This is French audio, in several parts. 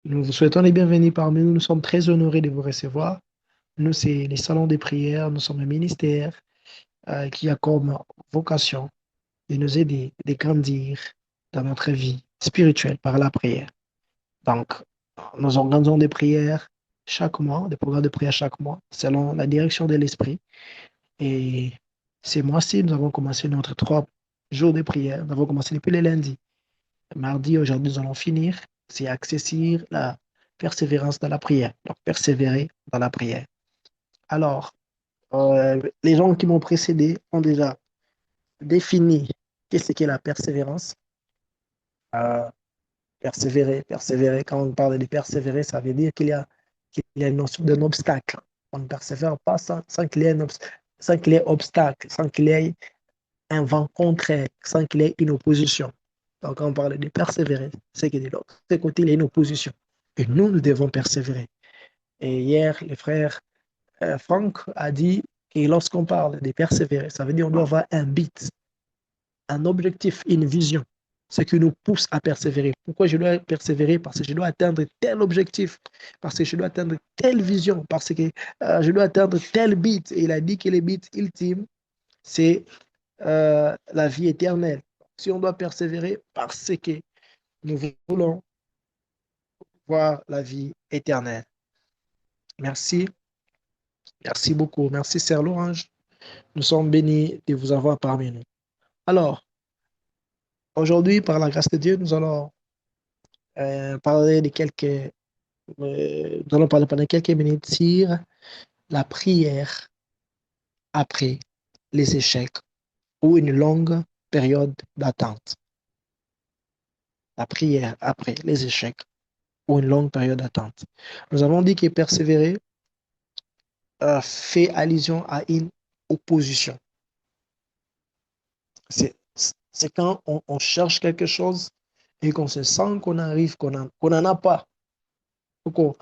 Nous vous souhaitons les bienvenus parmi nous. Nous sommes très honorés de vous recevoir. Nous, c'est les salons des prières. Nous sommes un ministère qui a comme vocation de nous aider, de grandir dans notre vie spirituelle par la prière. Donc, nous organisons des prières chaque mois, des programmes de prière chaque mois, selon la direction de l'Esprit. Et ces mois-ci, nous avons commencé notre 3 jours de prière. Nous avons commencé depuis le lundi. Mardi, aujourd'hui, nous allons finir. C'est accessible la persévérance dans la prière. Donc, persévérer dans la prière. Alors, les gens qui m'ont précédé ont déjà défini qu'est-ce qu'est la persévérance. Euh, persévérer. Quand on parle de persévérer, ça veut dire qu'il y a une notion d'un obstacle. On ne persévère pas sans qu'il y ait sans qu'il y ait obstacle, sans qu'il y ait un vent contraire, sans qu'il y ait une opposition. Donc, quand on parle de persévérer, c'est que de l'autre côté, il y a une opposition. Et nous devons persévérer. Et hier, le frère Franck a dit que lorsqu'on parle de persévérer, ça veut dire qu'on doit avoir un but, un objectif, une vision, ce qui nous pousse à persévérer. Pourquoi je dois persévérer? Parce que je dois atteindre tel objectif, parce que je dois atteindre telle vision, parce que je dois atteindre tel but. Et il a dit que le but ultime, c'est la vie éternelle. Si on doit persévérer, parce que nous voulons voir la vie éternelle. Merci, merci beaucoup. Merci, Sœur Louange. Nous sommes bénis de vous avoir parmi nous. Alors, aujourd'hui, par la grâce de Dieu, nous allons parler de nous allons parler pendant quelques minutes sur la prière après les échecs ou une longue période d'attente. La prière après les échecs ou une longue période d'attente. Nous avons dit que persévérer fait allusion à une opposition. C'est quand on cherche quelque chose et qu'on se sent qu'on arrive, qu'on n'en a pas, qu'on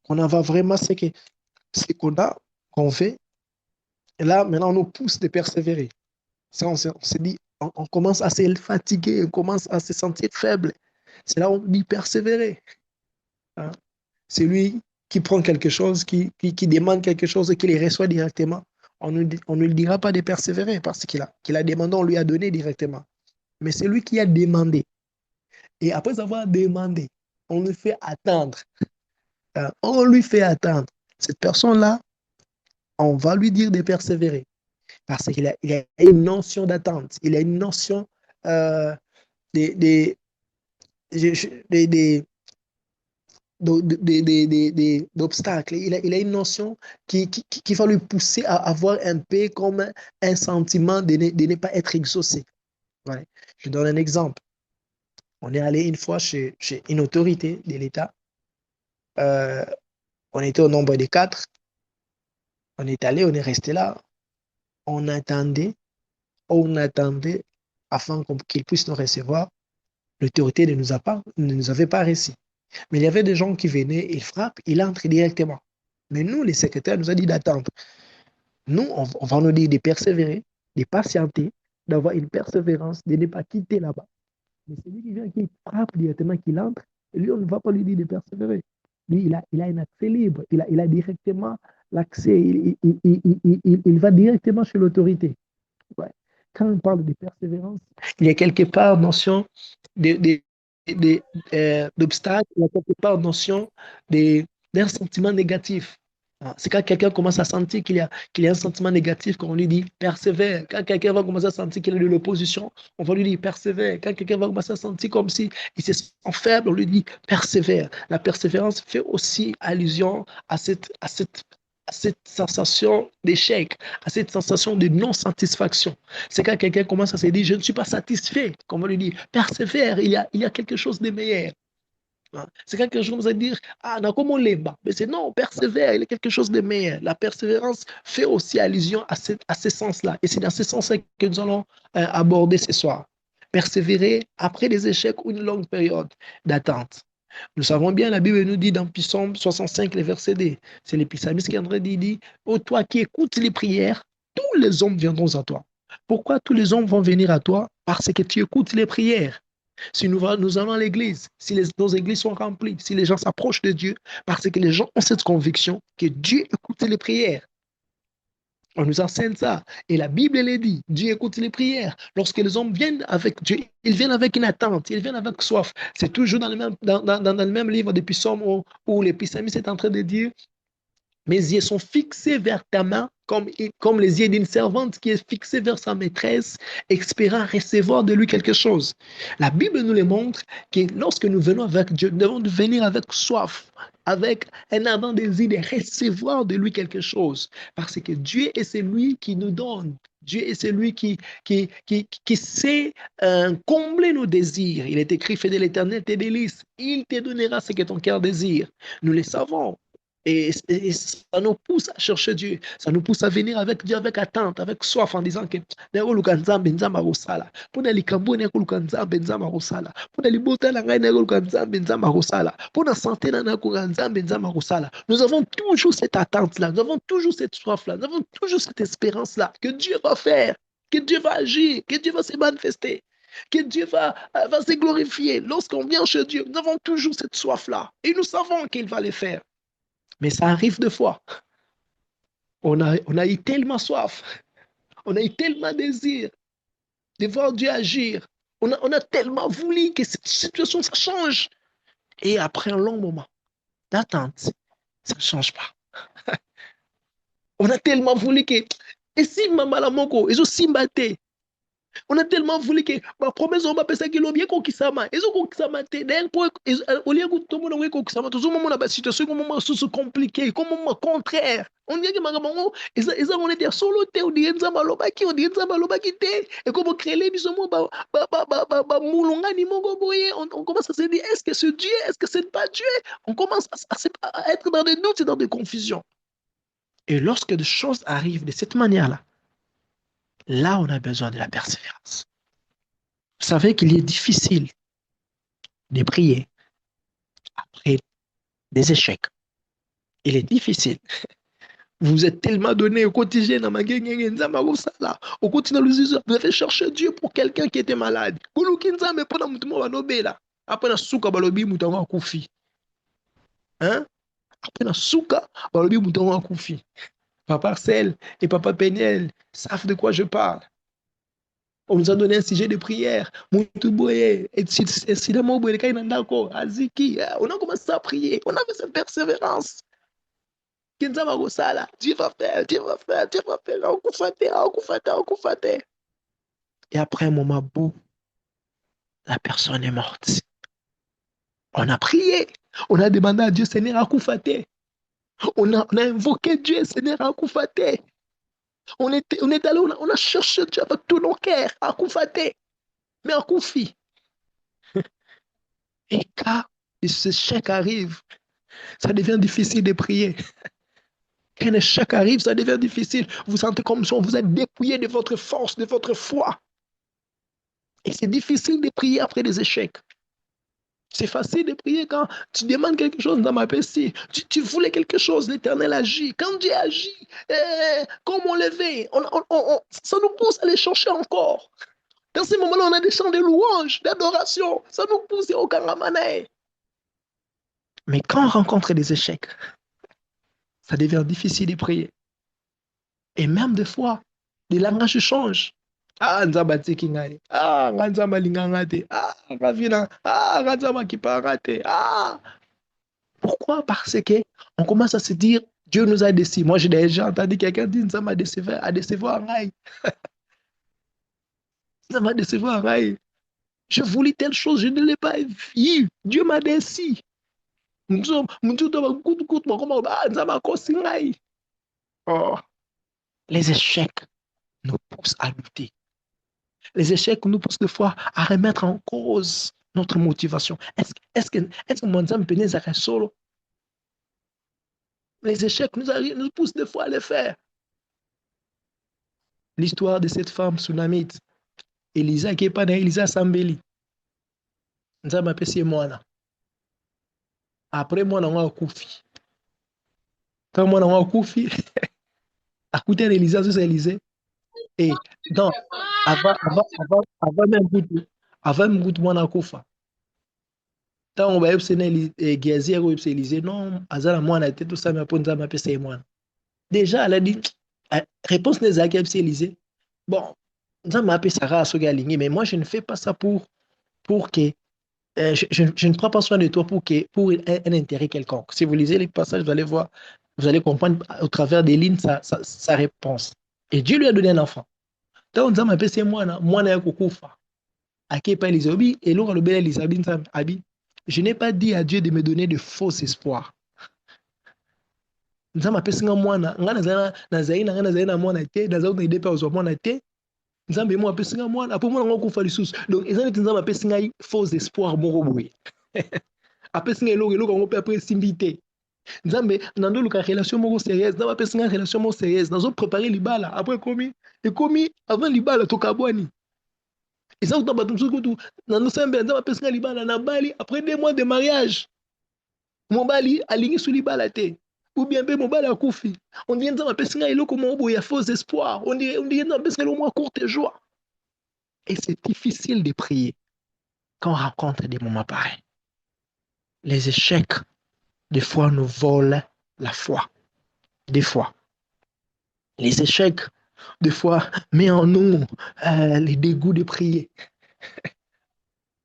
en va vraiment ce qu'on a, qu'on fait. Et là, maintenant, on nous pousse de persévérer. Ça, on se dit, on commence à se fatiguer, on commence à se sentir faible. C'est là où on dit persévérer. Hein? C'est lui qui prend quelque chose, qui demande quelque chose et qui les reçoit directement. On ne lui dira pas de persévérer parce qu'il a demandé, on lui a donné directement. Mais c'est lui qui a demandé. Et après avoir demandé, on lui fait attendre. On lui fait attendre. Cette personne-là, on va lui dire de persévérer parce il a une notion d'attente. Il a une notion euh, des, des, des, des, d'obstacles. Il a une notion qui va lui pousser à avoir un peu comme un sentiment de ne pas être exaucé. Ouais. Je donne un exemple. On est allé une fois chez une autorité de l'État. Euh, on était au nombre de 4. On est allé, on est resté là. On attendait, on attendait afin qu'il puisse nous recevoir. L'autorité ne nous avait pas reçus. Mais il y avait des gens qui venaient, ils frappent, ils entrent directement. Mais nous, les secrétaires, nous a dit d'attendre. Nous, on va nous dire de persévérer, de patienter, d'avoir une persévérance, de ne pas quitter là-bas. Mais celui qui vient, qui frappe directement, qui entre, lui, on ne va pas lui dire de persévérer. Lui, il a un accès libre, il a directement l'accès, il va directement chez l'autorité. Ouais. Quand on parle de persévérance, il y a quelque part notion d'obstacle, il y a quelque part notion d'un sentiment négatif. C'est quand quelqu'un commence à sentir qu'il y a un sentiment négatif qu'on lui dit persévère. Quand quelqu'un va commencer à sentir qu'il est de l'opposition, on va lui dire persévère. Quand quelqu'un va commencer à sentir comme si il se sent faible, on lui dit persévère. La persévérance fait aussi allusion à cette sensation d'échec, à cette sensation de non-satisfaction. C'est quand quelqu'un commence à se dire je ne suis pas satisfait, qu'on va lui dire persévère, il y a quelque chose de meilleur. C'est quelque chose à dire, ah, non, comment on l'aime. Mais c'est non, persévère, il y a quelque chose de meilleur. La persévérance fait aussi allusion à ce sens-là. Et c'est dans ce sens-là que nous allons aborder ce soir. Persévérer après les échecs ou une longue période d'attente. Nous savons bien, la Bible nous dit dans Psaume 65, le verset 2, c'est le psalmiste qui est en train de dire, ô toi qui écoutes les prières, tous les hommes viendront à toi. Pourquoi tous les hommes vont venir à toi? Parce que tu écoutes les prières. Si nous allons à l'église, si nos églises sont remplies, si les gens s'approchent de Dieu, parce que les gens ont cette conviction que Dieu écoute les prières. On nous enseigne ça. Et la Bible, elle est dit, Dieu écoute les prières. Lorsque les hommes viennent avec Dieu, ils viennent avec une attente, ils viennent avec soif. C'est toujours dans le même livre des psaumes où les psalmistes est en train de dire, mes yeux sont fixés vers ta main, comme les yeux d'une servante qui est fixée vers sa maîtresse, espérant recevoir de lui quelque chose. La Bible nous le montre que lorsque nous venons avec Dieu, nous devons venir avec soif, avec un ardent désir de recevoir de lui quelque chose. Parce que Dieu est celui qui nous donne. Dieu est celui qui sait combler nos désirs. Il est écrit, fais de l'éternel tes délices. Il te donnera ce que ton cœur désire. Nous le savons. Et ça nous pousse à chercher Dieu. Ça nous pousse à venir avec Dieu avec attente, avec soif, en disant que nous avons toujours cette attente-là, nous avons toujours cette soif-là, nous avons toujours cette espérance-là que Dieu va faire, que Dieu va agir, que Dieu va se manifester, que Dieu va se glorifier. Lorsqu'on vient chez Dieu, nous avons toujours cette soif-là et nous savons qu'il va le faire. Mais ça arrive deux fois. On a eu tellement soif, on a eu tellement désir de voir Dieu agir. On a tellement voulu que cette situation, ça change. Et après un long moment d'attente, ça ne change pas. On a tellement voulu que... Et si maman la moko, ils ont simbaté. On a tellement voulu que ma promesse on va penser que l'objet qu'on kisama ils ont kisama te d'ailleurs pour au lieu que tout le monde ouais qu'on kisama tout le monde a situation comme moment sous compliqué comme moment contraire on dit que mamango ils ont été solo te on dit nzamba lobaki te et comme créer les biso mo ba mulunga ni mongo boye on commence à se dire est-ce que c'est Dieu est-ce que c'est pas Dieu on commence à être dans des doutes et dans des confusions et lorsque des choses arrivent de cette manière-là là on a besoin de la persévérance. Vous savez qu'il est difficile de prier après des échecs. Il est difficile. Vous êtes tellement donné au quotidien dans ma gang, au quotidien, vous avez cherché Dieu pour quelqu'un qui était malade. Après, na suka balobi mutango akufi. Hein? Après, na suka balobi mutango akufi. Papa Arcel et Papa Peniel savent de quoi je parle. On nous a donné un sujet de prière. On a commencé à prier. On avait cette persévérance. Dieu va faire, Dieu va faire, Dieu va faire. Et après un moment, boum, la personne est morte. On a prié. On a demandé à Dieu, Seigneur, Akoufate. On a invoqué Dieu, Seigneur, Akoufate. On est allé, on a cherché Dieu avec tout nos cœurs, Akoufate. Mais Akoufi. Et quand ce échec arrive, ça devient difficile de prier. Quand un échec arrive, ça devient difficile. Vous sentez comme si vous êtes dépouillé de votre force, de votre foi. Et c'est difficile de prier après des échecs. C'est facile de prier quand tu demandes quelque chose dans ma PC. Tu voulais quelque chose, l'Éternel agit. Quand Dieu agit, comme on le veut, ça nous pousse à aller chercher encore. Dans ces moments-là, on a des chants de louange, d'adoration. Ça nous pousse au Karamanaï. Mais quand on rencontre des échecs, ça devient difficile de prier. Et même des fois, les langages changent. Ah, nzamba tiki ah, nzamba lingangate. Ah, ravina. Ah, nzamba kiparate. Ah. Pourquoi? Parce que on commence à se dire, Dieu nous a déçus. Moi, j'ai déjà entendu quelqu'un dire, nzamba a décevoir Ngai. Nzamba a décevoir Ngai. Je voulais telle chose, je ne l'ai pas vu. Dieu m'a déçu. Oh, les échecs nous poussent à lutter. Les échecs nous poussent des fois à remettre en cause notre motivation. Est-ce que mon âme peut nous arrêter solo? Les échecs nous poussent des fois à le faire. L'histoire de cette femme tsunamite, Elisa qui est pas Elisa Sambeli. Nous avons appelé moi. Après moi, on a Koufi. Quand moi, on a Koufi, à côté d'Elisa, c'est Élysée. Et donc, avant même Koufi, avant mkutu mwana kufa. Tant on va Géasi Élysée, non, azala mwana te tout ça mais pour nzamba pesa e mwana. Déjà elle a dit réponse n'est à Élysée. Bon, nzamba pesa ra soki alingi mais moi je ne fais pas ça pour que je ne prends pas soin de toi pour un intérêt quelconque. Si vous lisez les passages, vous allez voir, vous allez comprendre au travers des lignes sa réponse. Et Dieu lui a donné un enfant. Tant nzamba pesa mwana ya kukufa. Akepa Elisabi, et l'on a le bel Elisabi, je n'ai pas dit à Dieu de me donner de faux espoirs. Nzamba pesinga mwana, nga nazali na mwana te, nazali na idepa ozwa mwana te. Nzamba mo apesinga mwana, apo mwana ngokufa lisusu. Donc ezali nzamba pesinga faux espoir moko boye. Apesinga eloko ngo pe après simbité. Nzambe nando luka relation moko sérieuse, nzamba pesinga relation moko sérieuse, nazo préparer libala, après komi avant libala tokabwani. Et ça, na bali après 2 mois de mariage. Mon bali alingi sous libala te. Ou bien mon bali a koufi. On dit nzamba pesinga eloko mo ya faux espoir. On dit nzamba pesinga eloko mo courte joie. Et c'est difficile de prier quand on rencontre des moments pareils. Les échecs, des fois, nous volent la foi. Des fois. Les échecs, des fois, met en nous les dégoûts de prier.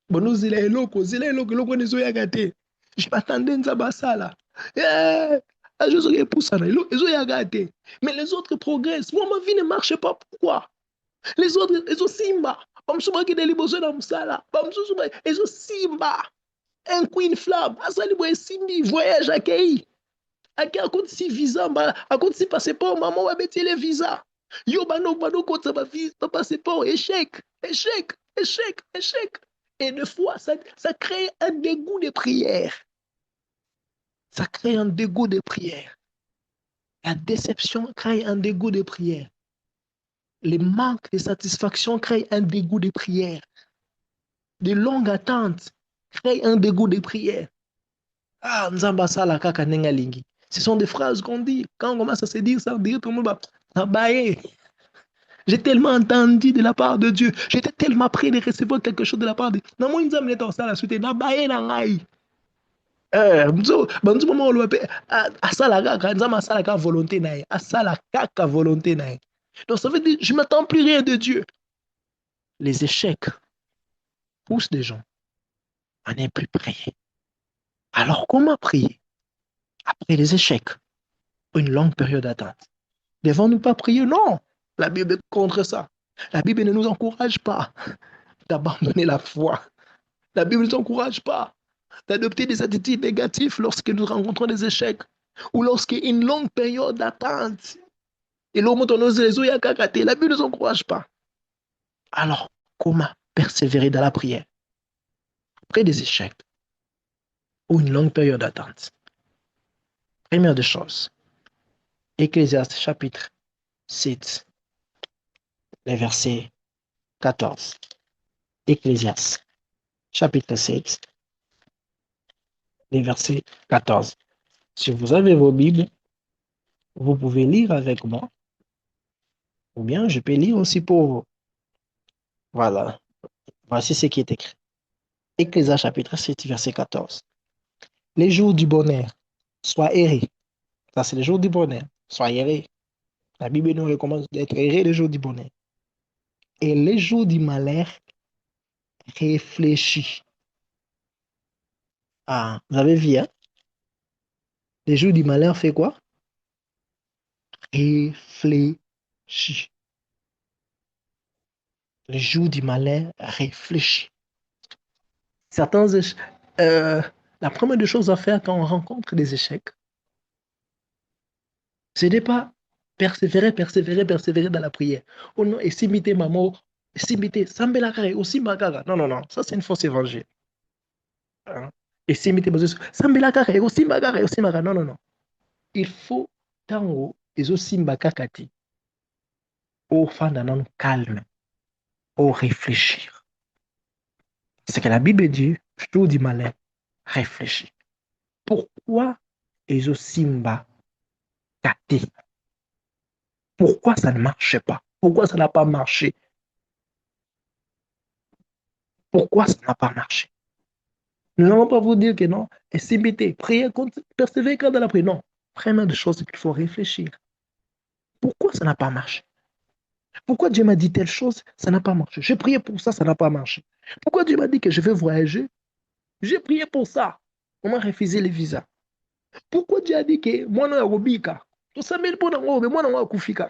Bon, zila eloko nezo ya gâté. Je m'attendais nzamba sala. Je serais poussé ezo ya gâté. Mais les autres progressent. Moi, ma vie ne marche pas. Pourquoi? Les autres, ezo simba. Bamsuba ki deli bozo na musala. Bamsuba ezo simba. Un queen flamme. Asali boye simbi voyage akei. Ake akoti si visa ba, akoti si passeport maman wa beti les visa. Yo bano kota ba visa, passeport échec. Et des fois, ça crée un dégoût de prière. Ça crée un dégoût de prière. La déception crée un dégoût de prière. Les manques de satisfaction créent un dégoût de prière. De longues attentes créent un dégoût de prière. Ah, nzamba sala kaka nengalingi. Ce sont des phrases qu'on dit. Quand on commence à se dire ça, on dit tout le monde va. J'ai tellement entendu de la part de Dieu. J'étais tellement prêt de recevoir quelque chose de la part de Dieu. Non, moi, il me dit ça la suite. Bantu mama olope asala kaka nzama asala kaka volonté nae asala kaka volonté nae. Donc ça veut dire je m'attends plus rien de Dieu. Les échecs poussent des gens à ne plus prier. Alors comment prier après les échecs, une longue période d'attente? Devons-nous pas prier? Non. La Bible est contre ça. La Bible ne nous encourage pas d'abandonner la foi. La Bible ne nous encourage pas d'adopter des attitudes négatives lorsque nous rencontrons des échecs ou lorsqu'il y a une longue période d'attente. Et l'homme la Bible ne nous encourage pas. Alors, comment persévérer dans la prière après des échecs ou une longue période d'attente? Première des choses, Ecclésiaste chapitre 7, les versets 14. Ecclésiaste chapitre 7, les versets 14. Si vous avez vos Bibles, vous pouvez lire avec moi, ou bien je peux lire aussi pour vous. Voilà, voici ce qui est écrit. Ecclésiaste chapitre 7, verset 14. Les jours du bonheur soient errés. Ça, c'est les jours du bonheur. Soient errés. La Bible nous recommande d'être errés les jours du bonheur. Et les jours du malheur, réfléchis. Ah, vous avez vu, hein? Les jours du malheur, fait quoi? Réfléchis. Les jours du malheur, réfléchis. La première des choses à faire quand on rencontre des échecs, ce n'est pas persévérer dans la prière. Oh non, et s'imiter maman, s'imiter, sambelakare, ou simbakara. Non, ça c'est une fausse évangile. Hein? Et s'imiter, sambelakare, ou simbakara, ou simbakara. Non. Il faut, tango, et aussi simbakakati, au fanda calme, au réfléchir. C'est que la Bible dit, jour du malin, réfléchis. Pourquoi les simba kati? Pourquoi ça ne marchait pas? Pourquoi ça n'a pas marché? Pourquoi ça n'a pas marché? Nous n'allons pas vous dire que non, SMBT, priez, persévérer quand dans la prière. Non. Première des choses, c'est qu'il faut réfléchir. Pourquoi ça n'a pas marché? Pourquoi Dieu m'a dit telle chose, ça n'a pas marché? J'ai prié pour ça, ça n'a pas marché. Pourquoi Dieu m'a dit que je vais voyager? J'ai prié pour ça. On m'a refusé les visas. Pourquoi Dieu a dit que moi, non, Robika? Tout ça, mais moi, non, Kufika.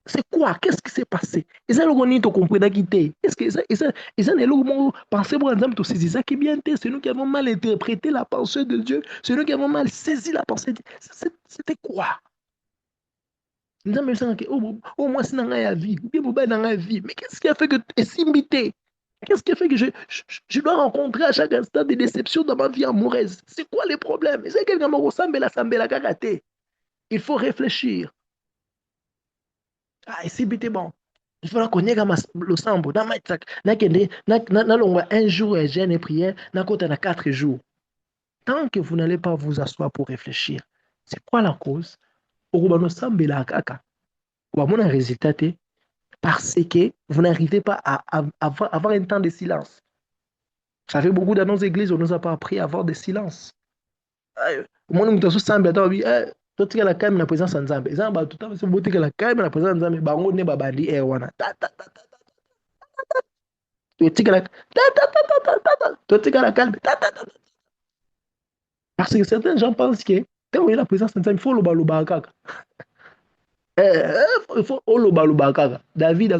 C'est quoi? Qu'est-ce qui s'est passé? Ils ont compris d'acquitter. Est-ce que ils ont pensé pour exemple, c'est ça qui est bien, c'est nous qui avons mal interprété la pensée de Dieu, c'est nous qui avons mal saisi la pensée de Dieu. C'était quoi? Nous avons pensé que, oh, moi, c'est dans la vie, ou bien, dans la vie. Mais qu'est-ce qui a fait que c'est imité? Qu'est-ce qui a fait que je dois rencontrer à chaque instant des déceptions dans ma vie amoureuse? C'est quoi les problèmes? C'est quelqu'un qui ressemble à la karaté. Il faut réfléchir. Ah, c'est bon. Il faut connaître le sambo. Un jour, jeûne et prière, na 4 jours. Tant que vous n'allez pas vous asseoir pour réfléchir, c'est quoi la cause? Urubano sambela kaka. Ou à mon résultat, parce que vous n'arrivez pas à avoir un temps de silence. Ça fait beaucoup dans nos églises, on ne nous a pas appris à avoir des silences. Moi, nous sommes semblés, toi, tu as la calme, la présence en Zambie. Zambie, tout à fait, c'est beau, tu as la calme, la présence en Zambie. Bango ne babandi erwana. Ta ta ta ta. Toi, tu as la ta ta ta ta ta ta. Toi, tu as la calme. Ta ta ta ta. Parce que certains gens pensent que quand il y a la présence en Zambie, il faut le balouba kaka. Il faut le balouba kaka. David,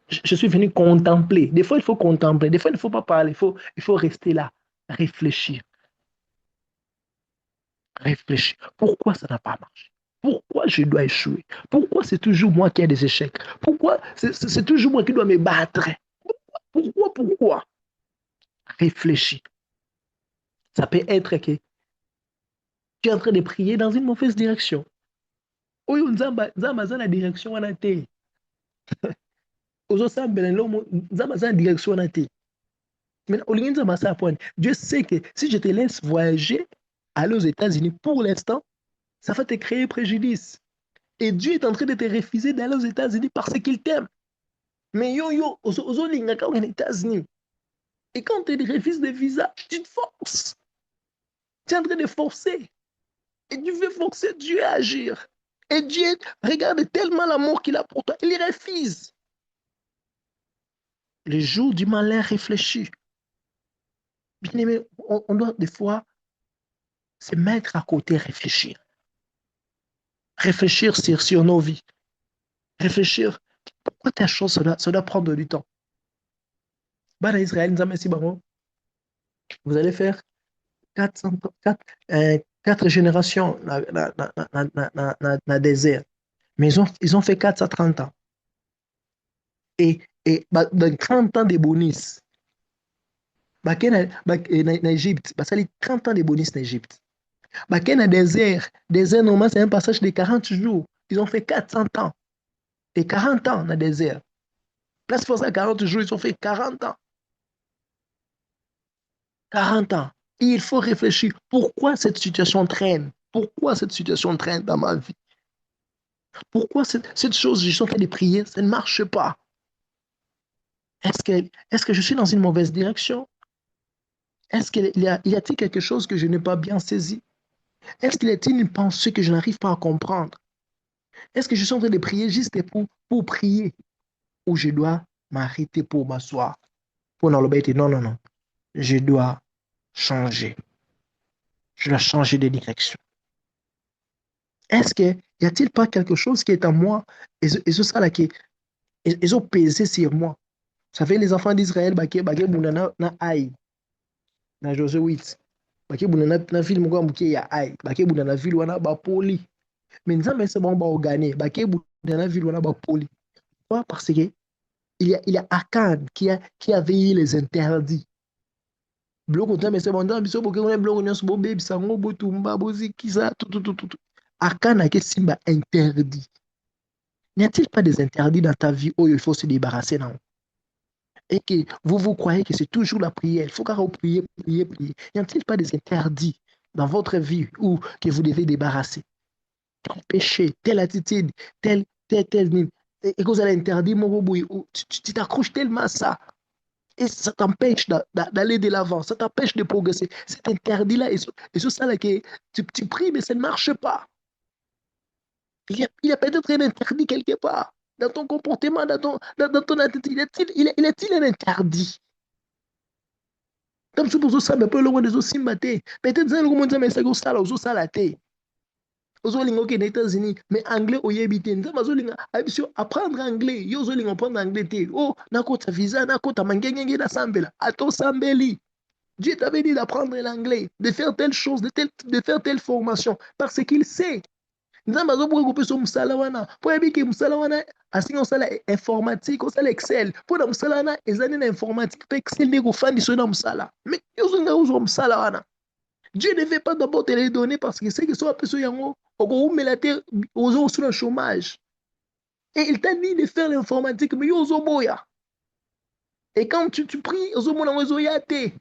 je suis venu contempler. Des fois, il faut contempler. Des fois, il ne faut pas parler. Il faut rester là, réfléchir. Réfléchir. Pourquoi ça n'a pas marché? Pourquoi je dois échouer? Pourquoi c'est toujours moi qui ai des échecs? Pourquoi c'est toujours moi qui dois me battre? Pourquoi? Réfléchis. Ça peut être que tu es en train de prier dans une mauvaise direction. Oui, nzamba za na direction wana te. Ozosambela lomo nzamba za na direction wana te. Mais olingi nzamba sa point. Dieu sait que si je te laisse voyager, aller aux États-Unis pour l'instant, ça va te créer préjudice. Et Dieu est en train de te refuser d'aller aux États-Unis parce qu'il t'aime. Mais aux États-Unis. Et quand tu refuses des visas, tu te forces. Tu es en train de forcer. Et tu veux forcer Dieu à agir. Et Dieu regarde tellement l'amour qu'il a pour toi. Il refuse. Le jour du malheur réfléchit. Bien aimé, on doit des fois se mettre à côté, réfléchir. Réfléchir sur nos vies. Réfléchir. Pourquoi telle chose, ça doit prendre du temps. Bana Israël, vous allez faire 4 générations dans le désert. Mais ils ont fait 430 ans. Et dans 30 ans de bonus, en Égypte, ça a 30 ans de bonus en Égypte. Dans le désert, normalement, c'est un passage de 40 jours. Ils ont fait 400 ans. Et 40 ans dans le désert. Place pour ça, 40 jours, ils ont fait 40 ans. 40 ans. Et il faut réfléchir. Pourquoi cette situation traîne? Pourquoi cette situation traîne dans ma vie? Pourquoi cette chose, je suis en train de prier, ça ne marche pas? Est-ce que je suis dans une mauvaise direction? Est-ce qu'il y a-t-il quelque chose que je n'ai pas bien saisi? Est-ce qu'il y a-t-il une pensée que je n'arrive pas à comprendre? Est-ce que je suis en train de prier juste pour prier? Ou je dois m'arrêter pour m'asseoir? Pour non, non, non, non. Je dois changer. Je dois changer de direction. Est-ce qu'il y a-t-il pas quelque chose qui est en moi et ce ça là qui ils ont pesé sur moi? Ça fait les enfants d'Israël, na aïe, na Josué 8. Na ville moko muke ya aïe, na ville wana ba poli. Mais nzambe c'est bon ba organiser, na ville wana ba poli. Pourquoi? Parce que il y a Akan qui a veillé les interdits. Bloko nzambe c'est bon, nzambe so boke on bloko nyonso bo baby sango bo tumba bo zikisa tout. Akan a que simba interdit. N'y a-t-il pas des interdits dans ta vie où il faut se débarrasser non? Et que vous croyez que c'est toujours la prière. Il faut qu'on prier. N'y a-t-il pas des interdits dans votre vie où que vous devez débarrasser? Tel péché, telle attitude, tel. Et que vous allez interdire, tu t'accroches tellement à ça. Et ça t'empêche d'aller de l'avant, ça t'empêche de progresser. C'est interdit-là, et c'est ça là que tu pries, mais ça ne marche pas. Il y a peut-être un interdit quelque part. Dans ton comportement, dans ton attitude, il est-il un interdit? Comme si vous savez pas le loin des aussi maté. Peut-être que vous avez ça aux salaté. Aux aux États-Unis, mais anglais au yébité. Nous avons apprendre anglais. Yo zolingo apprendre anglais. Oh, nakota visa, nakota mangengenge na sambela. Ato sambeli. Dieu t'avait dit d'apprendre l'anglais, de faire telle chose, de faire telle formation, parce qu'il sait. Nzambe azobuka kopesa mosala wana mpo ayebi ke mosala wana asinga osala informatique osala excel mpo na mosala wana ezali na informatique mpe excel nde kofandisa yo na mosala mais yo ozinga ozwa mosala wana. Dieu ne veut pas d'abord te les donner parce que c'est que so apesa yango okoumela te ozo osu na chômage et il t'a dit de faire l'informatique mais yo ozoboya et quand tu pries ozomona yango ezoya te.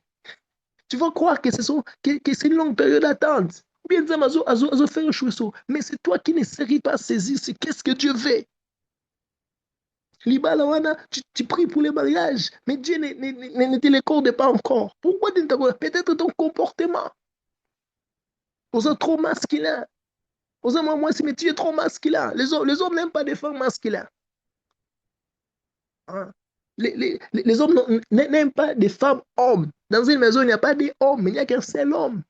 Tu vas croire que c'est une longue période d'attente. Bien dire, faire un choix. Mais c'est toi qui ne sais pas saisir qu'est-ce que Dieu veut. Libalawana, tu pries pour le mariage, mais Dieu ne te l'accorde pas encore. Pourquoi tu ne t'accordes? Peut-être ton comportement. Vous êtes trop masculin. Vous êtes moi, mais tu es trop masculin. Les hommes n'aiment pas des femmes masculines. Hein? Les hommes n'aiment pas des femmes hommes. Dans une maison, il n'y a pas d'hommes, mais il n'y a qu'un seul homme.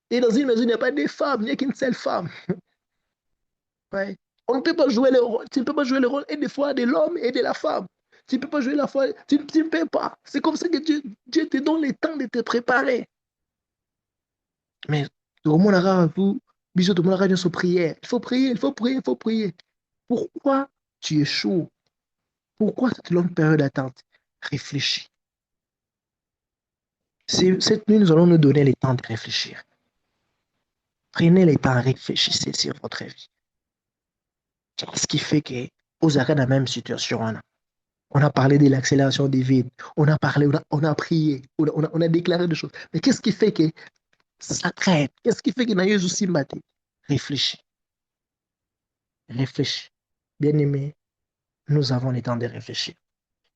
Et dans une maison, il n'y a pas de femmes, il n'y a qu'une seule femme. Ouais. On ne peut pas jouer le rôle, tu ne peux pas jouer le rôle et des fois de l'homme et de la femme. Tu ne peux pas jouer la foi, tu ne peux pas. C'est comme ça que Dieu te donne le temps de te préparer. Mais tout le monde a vous, bisous, tout le monde a sur prière. Il faut prier, il faut prier, il faut prier. Pourquoi tu es chaud? Pourquoi cette longue période d'attente? Réfléchis. Cette nuit, nous allons nous donner le temps de réfléchir. Prenez le temps, réfléchissez sur votre vie. Ce qui fait que vous êtes dans la même situation. On a parlé de l'accélération des vides. On a parlé, on a prié, on a déclaré des choses. Mais qu'est-ce qui fait que ça traîne? Qu'est-ce qui fait que Naïs aussi maté? Réfléchis. Réfléchis. Bien-aimé, nous avons le temps de réfléchir.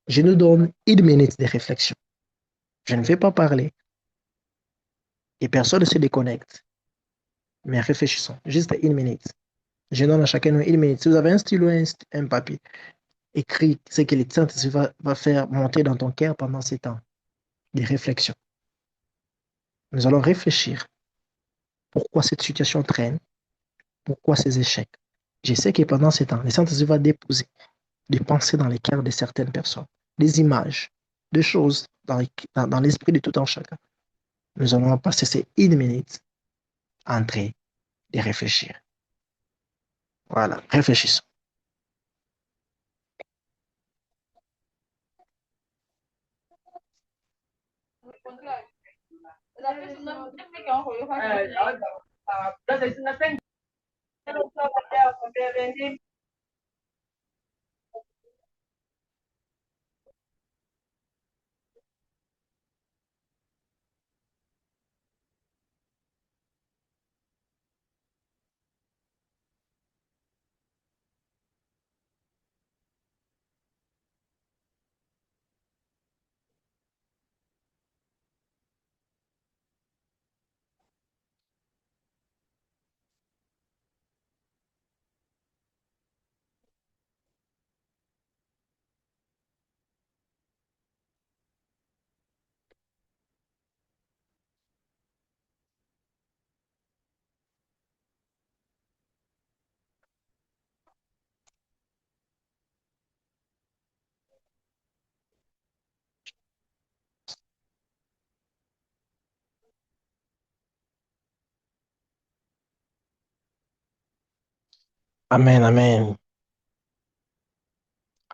Je nous donne 1 minute de réflexion. Je ne vais pas parler et personne ne se déconnecte. Mais réfléchissons. Juste 1 minute. Je donne à chacun 1 minute. Si vous avez un stylo et un papier, écris ce que le Saint-Esprit va faire monter dans ton cœur pendant ces temps de réflexion. Nous allons réfléchir. Pourquoi cette situation traîne? Pourquoi ces échecs? Je sais que pendant ces temps, le Saint-Esprit va déposer des pensées dans les cœurs de certaines personnes, des images, des choses dans l'esprit de tout un chacun. Nous allons passer ces 1 minute en train de réfléchir. Voilà, réfléchissons. Amen, amen,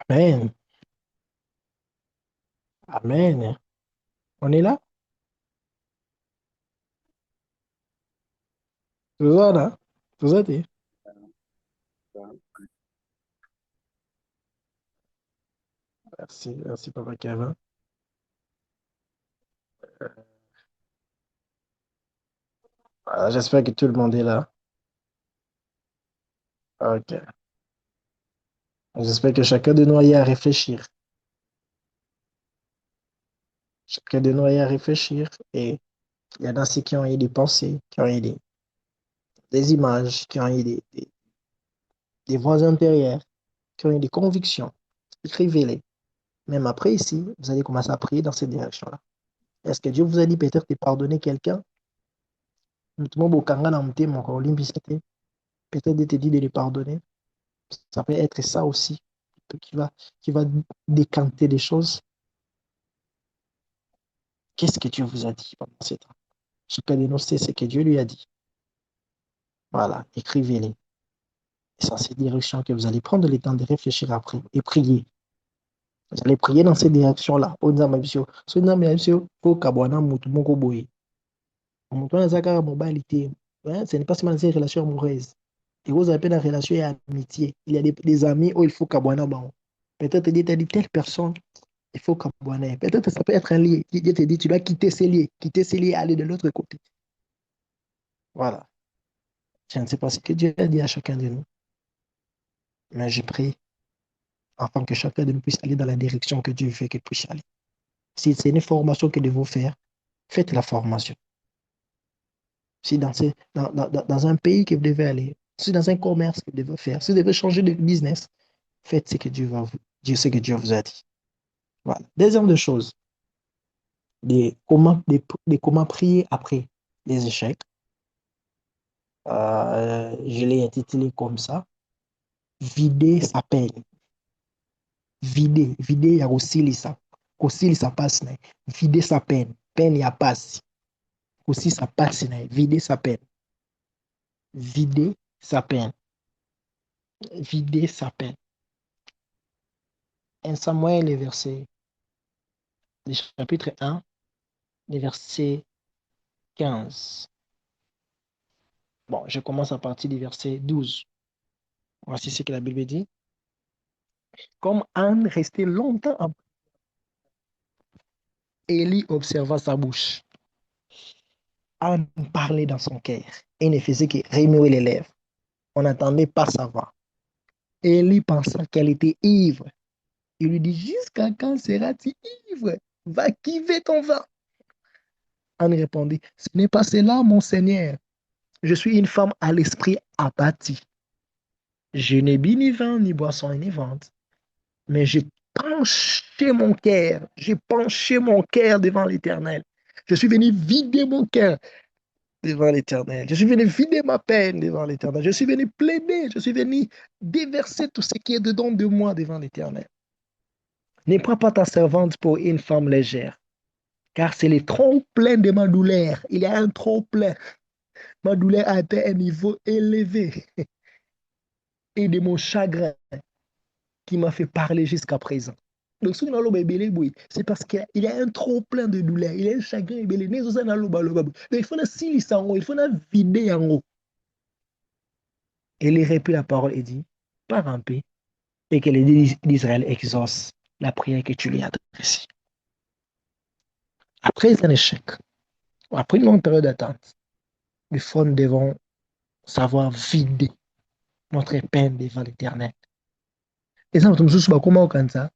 amen, amen. On est là? Vous êtes là? Vous êtes là? Merci, merci, Papa Kevin. Voilà, j'espère que tout le monde est là. Ok. J'espère que chacun de nous a à réfléchir. Chacun de nous a à réfléchir. Et il y en a ceux qui ont eu des pensées, qui ont eu des images, qui ont eu des voix intérieures, qui ont eu des convictions. Écrivez-les. Même après, ici, vous allez commencer à prier dans cette direction-là. Est-ce que Dieu vous a dit peut-être de pardonner quelqu'un? Peut-être de te dire de le pardonner. Ça peut être ça aussi qui va, qui va décanter des choses. Qu'est-ce que Dieu vous a dit pendant ce temps? Chacun de nous sait ce que Dieu lui a dit. Voilà, écrivez-les. C'est dans cette direction que vous allez prendre le temps de réfléchir après et prier. Vous allez prier dans cette direction-là. Ce n'est pas seulement une relation amoureuse. Et vous avez une relation d'amitié. Il y a des amis où il faut qu'abouana. Peut-être Dieu t'a dit telle personne, il faut qu'abouana. Peut-être ça peut être un lié. Dieu te dit tu dois quitter ces liés et aller de l'autre côté. Voilà. Je ne sais pas ce que Dieu a dit à chacun de nous, mais je prie afin que chacun de nous puisse aller dans la direction que Dieu veut qu'il puisse aller. Si c'est une formation que devons faire, faites la formation. Si dans un pays que vous devez aller, si dans un commerce que vous devez faire, si vous devez changer de business, faites ce que Dieu va vous dire, ce que Dieu vous a dit. Voilà. Deuxième de choses, comment prier après les échecs. Je l'ai intitulé comme ça, vider sa peine. Vider, il y a aussi ça. Aussi, ça passe. Vider sa peine. Peine, il y a passe. Aussi, ça passe. Vider sa peine. Vider sa peine. Vider sa peine. 1 Samuel, le chapitre 1, le verset 15. Bon, je commence à partir du verset 12. Voici ce que la Bible dit. Comme Anne restait longtemps en Élie observa sa bouche. Anne parlait dans son cœur et ne faisait que remuer les lèvres. On n'entendait pas sa voix. Élie pensa qu'elle était ivre. Il lui dit, jusqu'à quand seras-tu ivre? Va quiver ton vin. Anne répondit, ce n'est pas cela, mon Seigneur. Je suis une femme à l'esprit abattu. Je n'ai ni vin, ni boisson, ni vente. Mais j'ai penché mon cœur devant l'Éternel. Je suis venu vider mon cœur devant l'Éternel. Je suis venu vider ma peine devant l'Éternel. Je suis venu plaider, je suis venu déverser tout ce qui est dedans de moi devant l'Éternel. Ne prends pas ta servante pour une femme légère, car c'est le trop plein de ma douleur. Il y a un trop plein. Ma douleur a atteint un niveau élevé et de mon chagrin qui m'a fait parler jusqu'à présent. Donc, c'est parce qu'il y a un trop plein de douleur. Il y a un chagrin. Donc, il faut il faut vider en haut. Et il répète la parole et dit, pars en paix, et que les dieux d'Israël exaucent la prière que tu lui as adressée. Après un échec, après une longue période d'attente, les femmes devront savoir vider notre peine devant l'Éternel. Et ça, nous sommes comment comme ça?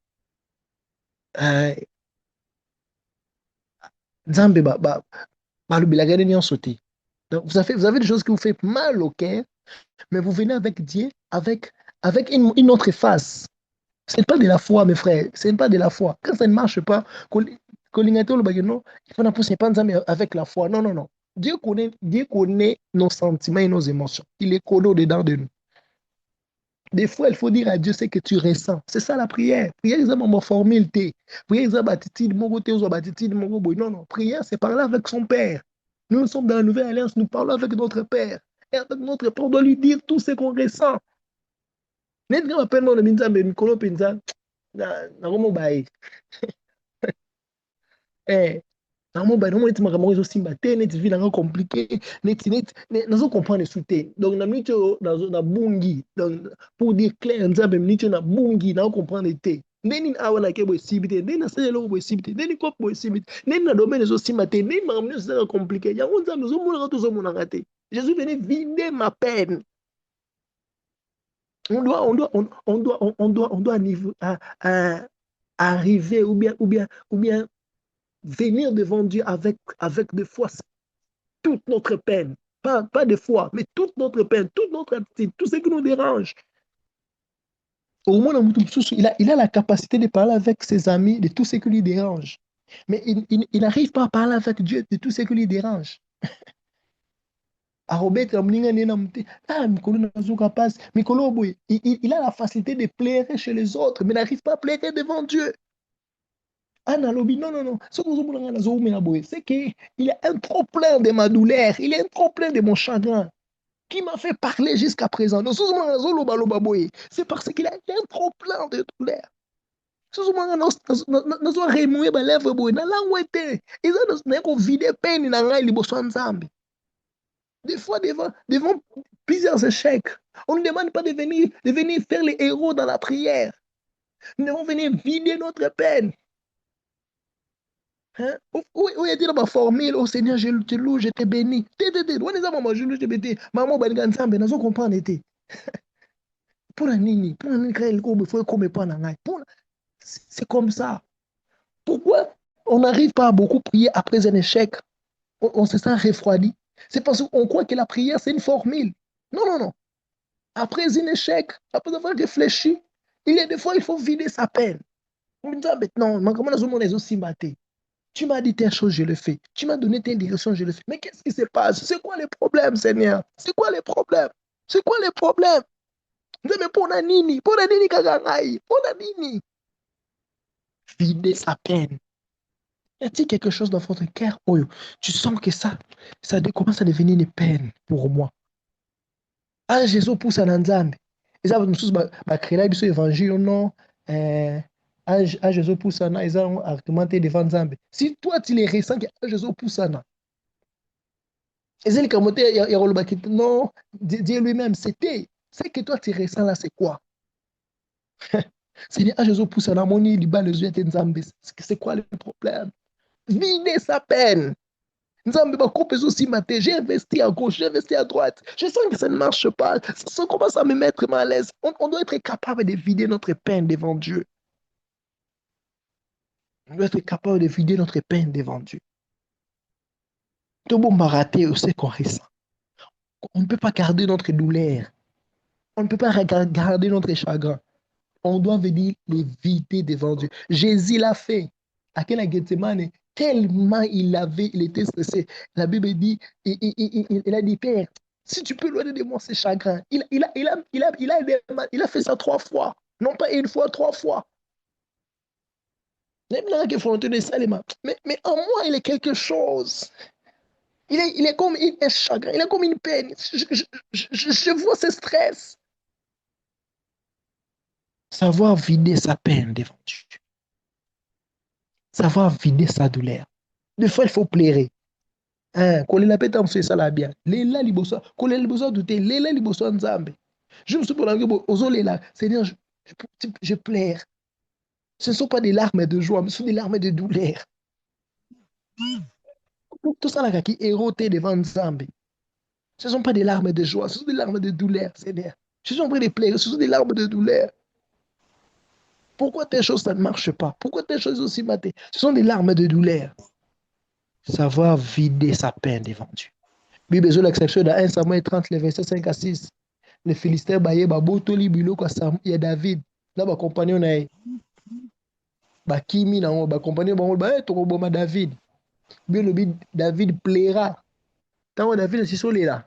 Nzambe sauté. Donc, vous avez des choses qui vous font mal au cœur, mais vous venez avec Dieu, avec une autre face. Ce n'est pas de la foi, mes frères. Ce n'est pas de la foi. Quand ça ne marche pas, il faut n'appuyer pas avec la foi. Non, non, non. Dieu connaît nos sentiments et nos émotions. Il les connaît au-dedans de nous. Des fois, il faut dire à Dieu ce que tu ressens. C'est ça la prière. Prière, c'est mon formule. Prière, c'est non, non. Prière, c'est parler avec son Père. Nous sommes dans la nouvelle alliance, nous parlons avec notre Père. Et avec notre Père, on doit lui dire tout ce qu'on ressent. N'est-ce pas peine mon minza mais mikolo penza na komo bae. Eh, na komo bae, no mo etima kama simba te net vie na compliqué, net nazo comprendre sous te. Donc na mincho na bungi. Donc pour dire clair nzambe mincho na bungi na comprendre te. Neni awa na kebo sibite, neni na sele lobo sibite, neni kop bo sibite, neni na domaine zo simba te, neni ma mincho ça compliqué. Ya nzambe zo mona to zo mona ngate. Je suis venu vider ma peine. On doit arriver ou bien venir devant Dieu avec de foi toute notre peine. Pas de foi, mais toute notre peine, toute notre attitude, tout ce qui nous dérange. Au moins, il a la capacité de parler avec ses amis de tout ce qui lui dérange. Mais il n'arrive pas à parler avec Dieu de tout ce qui lui dérange. Il a la facilité de plaire chez les autres, mais n'arrive pas à plaire devant Dieu. Non. C'est qu'il a un trop plein de ma douleur, il est un trop plein de mon chagrin qui m'a fait parler jusqu'à présent. C'est parce qu'il a un trop plein de douleur. Des fois, devant plusieurs échecs, on ne demande pas de venir faire les héros dans la prière. Nous devons venir vider notre peine. Hein? Où est-il dans ma formule? Oh Seigneur, je te loue, je te bénis. Maman, je comprends. C'est comme ça. Pourquoi on n'arrive pas à beaucoup prier après un échec? On se sent refroidi. C'est parce qu'on croit que la prière, c'est une formule. Non. Après un échec, après avoir réfléchi, il y a des fois, il faut vider sa peine. On me dit, maintenant, tu m'as dit telle chose, je le fais. Tu m'as donné telle direction, je le fais. Mais qu'est-ce qui se passe? C'est quoi les problèmes, Seigneur? C'est quoi les problèmes? C'est quoi les problèmes? Mais pour nini, kagangai, pour nini. Vider sa peine. Y a-t-il quelque chose dans votre cœur? Oh, tu sens que ça commence à devenir une peine pour moi. Ah, Jésus pousse à Nzambe. Et ça, nous va créer l'évangile, non? Jésus pousse à ils ont argumenté devant Nzambe. Si toi, tu les ressens que Jésus pousse à et c'est le non, Dieu lui-même, c'était. C'est que toi, tu ressens là, c'est quoi? C'est Jésus pousse à mon il bat les yeux de Nzambe. C'est quoi le problème? Vider sa peine. J'ai investi à gauche, j'ai investi à droite. Je sens que ça ne marche pas. Ça commence à me mettre mal à l'aise. On doit être capable de vider notre peine devant Dieu. On doit être capable de vider notre peine devant Dieu. Tout bon raté aussi qu'on ressent. On ne peut pas garder notre douleur. On ne peut pas garder notre chagrin. On doit venir les vider devant Dieu. Jésus l'a fait. À quel Gethsemane, tellement il était stressé. La Bible dit, il a dit, Père, si tu peux loin de moi ces chagrins. Il a fait ça 3 fois. Non pas une fois, 3 fois. Mais en moi, il est quelque chose. Il est comme un chagrin, il est comme une peine. Je vois ce stress. Savoir vider sa peine devant Dieu. Savoir vider sa douleur. Des fois, il faut plairer. Quand il a pété, c'est ça là bien. Léla liboso, quand il a liboso douté, léla liboso nzambe. Je me suis dit, Seigneur, je pleure. Ce ne sont pas des larmes de joie, mais ce sont des larmes de douleur. Tout ça là qui est éroté devant Nzambe. Ce ne sont pas des larmes de joie, ce sont des larmes de douleur, Seigneur. Je suis en train de pleurer, ce sont des larmes de douleur. Pourquoi telle chose, ça ne marche pas? Pourquoi telle chose aussi matée? Ce sont des larmes de douleur. Savoir vider sa peine devant Dieu. Bible besoin l'exception dans 1 Samuel 30, les versets 5 à 6. Les Philistins baillent, botoli bilo kwa il y a David. Là, ma compagnon na Kimi na ba compagnon ba to boma David. Bible David plaira. Tant David est sur là.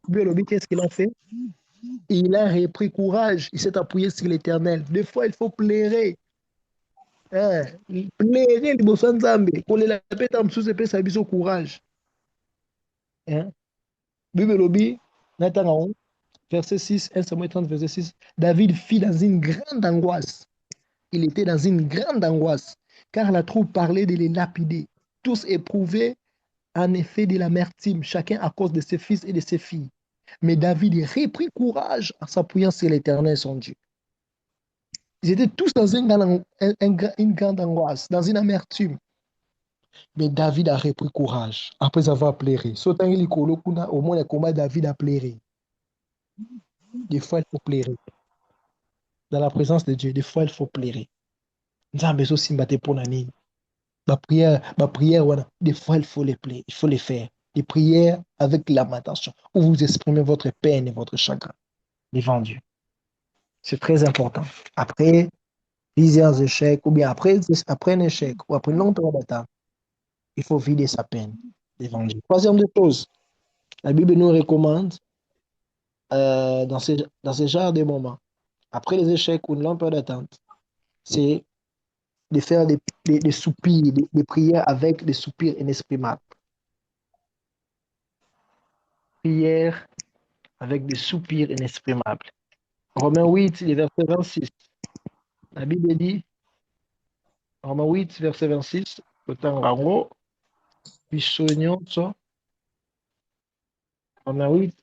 Bible qu'est-ce qu'il a fait? Il a repris courage. Il s'est appuyé sur l'Éternel. Des fois, il faut plairer. Plairer liboso nzambe. Pour les lapeta msusu pe sa biso courage. Bible lobi natanga verset 6, 1 Samuel 30, verset 6. David fit dans une grande angoisse. Il était dans une grande angoisse, car la troupe parlait de les lapider. Tous éprouvaient en effet de l'amertume, chacun à cause de ses fils et de ses filles. Mais David reprit courage en s'appuyant sur l'Éternel, son Dieu. Ils étaient tous dans une grande angoisse, dans une amertume. Mais David a repris courage après avoir pleuré. Au moins, le combat David a pleuré. Des fois, il faut pleurer. Dans la présence de Dieu, des fois, il faut pleurer. Nzambe so simba te pona nini. Ma prière, voilà. Des fois, il faut les faire. Des prières avec lamentation, où vous exprimez votre peine et votre chagrin devant Dieu. C'est très important. Après plusieurs échecs, ou bien après un échec, ou après une longue période d'attente, il faut vider sa peine devant Dieu. Troisième des choses, la Bible nous recommande dans ces genres de moments, après les échecs ou une longue période d'attente, c'est de faire des soupirs, des prières avec des soupirs inexprimables. Prières avec des soupirs inexprimables. Romains 8, le verset 26. La Bible dit, Romains 8, verset 26, autant en gros, puis soignons ça. Romains 8,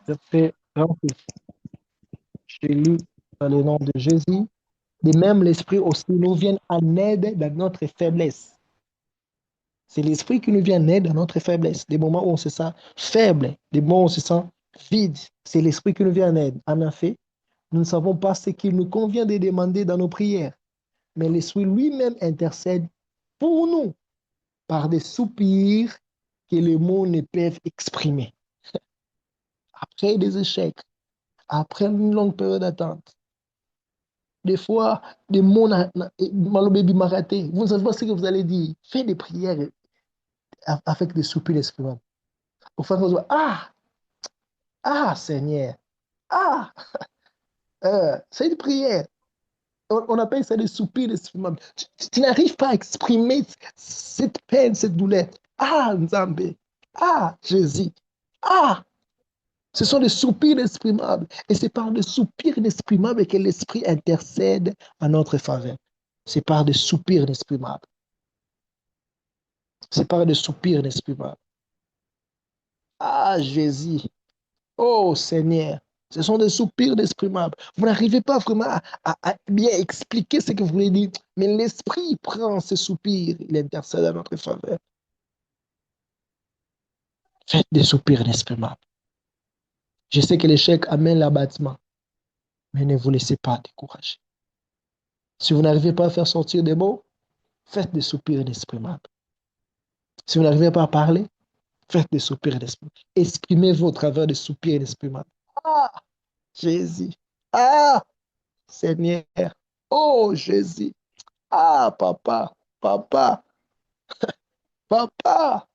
verset 26. Je lis dans le nom de Jésus. De même, l'Esprit aussi nous vient en aide dans notre faiblesse. C'est l'Esprit qui nous vient en aide dans notre faiblesse. Des moments où on se sent faible, des moments où on se sent vide. C'est l'Esprit qui nous vient en aide. En effet, nous ne savons pas ce qu'il nous convient de demander dans nos prières, mais l'Esprit lui-même intercède pour nous par des soupirs que les mots ne peuvent exprimer. Après des échecs, après une longue période d'attente, des fois, des mots, malobébi m'a raté. Vous ne savez pas ce que vous allez dire. Faites des prières avec des soupirs d'esprit. Au fond, vous ah, ah, Seigneur, ah, c'est une prière. On appelle ça des soupirs d'esprit. Tu n'arrives pas à exprimer cette peine, cette douleur. Ah, Nzambe, ah, Jésus, ah, ce sont des soupirs inexprimables. Et c'est par des soupirs inexprimables que l'Esprit intercède en notre faveur. C'est par des soupirs inexprimables. C'est par des soupirs inexprimables. Ah, Jésus. Oh, Seigneur. Ce sont des soupirs inexprimables. Vous n'arrivez pas vraiment à bien expliquer ce que vous voulez dire. Mais l'Esprit prend ces soupirs. Il intercède en notre faveur. Faites des soupirs inexprimables. Je sais que l'échec amène l'abattement. Mais ne vous laissez pas décourager. Si vous n'arrivez pas à faire sortir des mots, faites des soupirs inexprimables. Si vous n'arrivez pas à parler, faites des soupirs inexprimables. Exprimez-vous au travers des soupirs inexprimables. Ah, Jésus. Ah, Seigneur. Oh, Jésus. Ah, papa, papa, papa.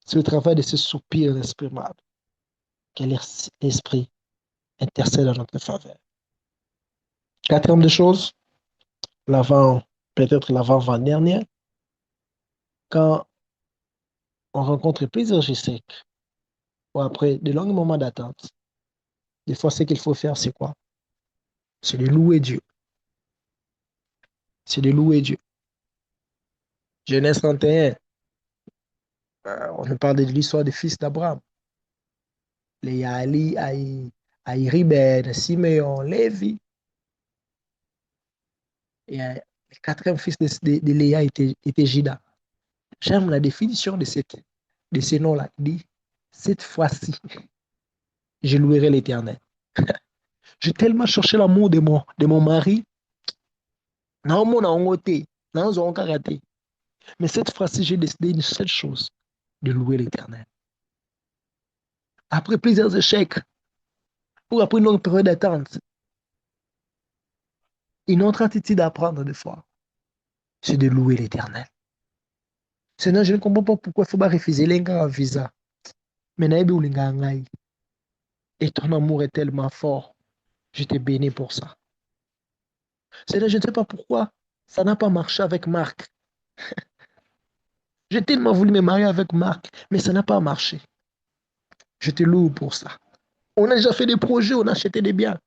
C'est au travers de ces soupirs inexprimables que l'Esprit intercède en notre faveur. Quatrième des choses, l'avant, peut-être l'avant-dernière, quand on rencontre plusieurs échecs, ou après de longs moments d'attente, des fois, ce qu'il faut faire, c'est quoi? C'est de louer Dieu. C'est de louer Dieu. Genèse 31, on nous parle de l'histoire des fils d'Abraham. Les Yaali, Aïriben, Siméon, Lévi. Et le quatrième fils de Léa était Juda. J'aime la définition de ces noms-là. Il dit, cette fois-ci, je louerai l'Éternel. J'ai tellement cherché l'amour de mon mari. Mais cette fois-ci, j'ai décidé une seule chose, de louer l'Éternel. Après plusieurs échecs, ou après une longue période d'attente, une autre attitude à prendre des fois, c'est de louer l'Éternel. Sinon, je ne comprends pas pourquoi il faut pas refuser un visa. Mais et ton amour est tellement fort. Je te bénis pour ça. Sinon, je ne sais pas pourquoi ça n'a pas marché avec Marc. J'ai tellement voulu me marier avec Marc, mais ça n'a pas marché. Je te loue pour ça. On a déjà fait des projets, on a acheté des biens,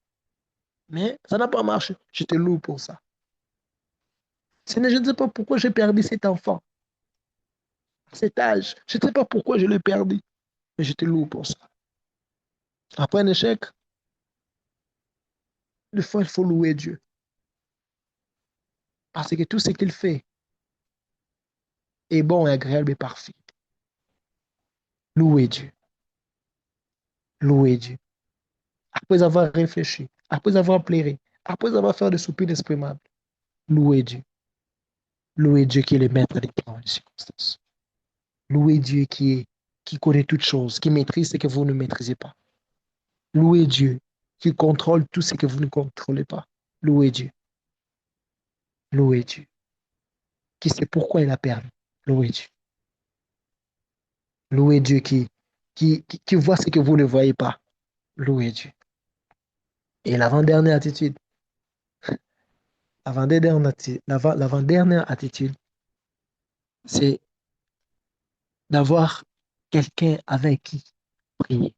mais ça n'a pas marché. Je te loue pour ça. Sinon, je ne sais pas pourquoi j'ai perdu cet enfant, cet âge. Je ne sais pas pourquoi je l'ai perdu, mais je te loue pour ça. Après un échec, des fois, il faut louer Dieu. Parce que tout ce qu'il fait est bon, agréable et parfait. Louer Dieu. Louer Dieu. Après avoir réfléchi, après avoir pleuré, après avoir fait des soupirs inexprimables, louer Dieu. Louez Dieu qui est le maître des temps et des circonstances. Louez Dieu qui connaît toutes choses, qui maîtrise ce que vous ne maîtrisez pas. Louez Dieu qui contrôle tout ce que vous ne contrôlez pas. Louez Dieu. Louez Dieu. Qui sait pourquoi il a permis. Louez Dieu. Louez Dieu qui voit ce que vous ne voyez pas. Louez Dieu. Et l'avant-dernière attitude, l'avant-dernière attitude, c'est d'avoir quelqu'un avec qui prier.